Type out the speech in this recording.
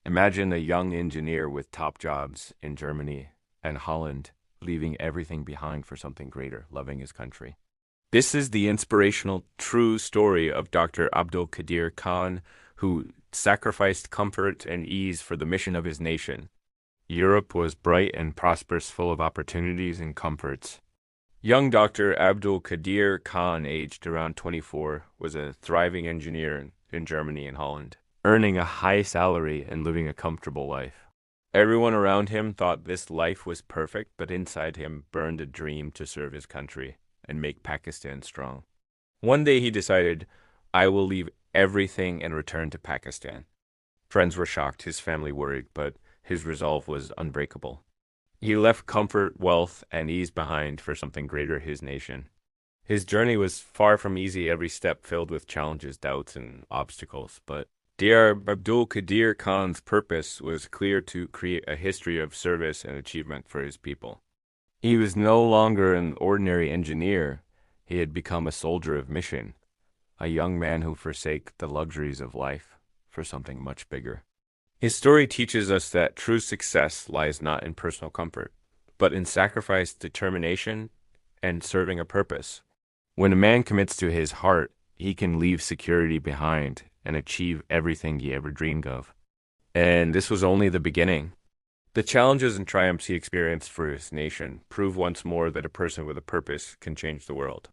Imagine a young engineer with top jobs in Germany and Holland, leaving everything behind for something greater, loving his country. This is the inspirational, true story of Dr. Abdul Qadeer Khan, who sacrificed comfort and ease for the mission of his nation. Europe was bright and prosperous, full of opportunities and comforts. Young Dr. Abdul Qadeer Khan, aged around 24, was a thriving engineer in Germany and Holland, earning a high salary and living a comfortable life. Everyone around him thought this life was perfect, but inside him burned a dream to serve his country and make Pakistan strong. One day he decided, I will leave everything and return to Pakistan. Friends were shocked, his family worried, but his resolve was unbreakable. He left comfort, wealth, and ease behind for something greater, his nation. His journey was far from easy, every step filled with challenges, doubts, and obstacles, but Dr. Abdul Qadeer Khan's purpose was clear: to create a history of service and achievement for his people. He was no longer an ordinary engineer. He had become a soldier of mission, a young man who forsake the luxuries of life for something much bigger. His story teaches us that true success lies not in personal comfort, but in sacrifice, determination, and serving a purpose. When a man commits to his heart, he can leave security behind and achieve everything he ever dreamed of. And this was only the beginning. The challenges and triumphs he experienced for his nation prove once more that a person with a purpose can change the world.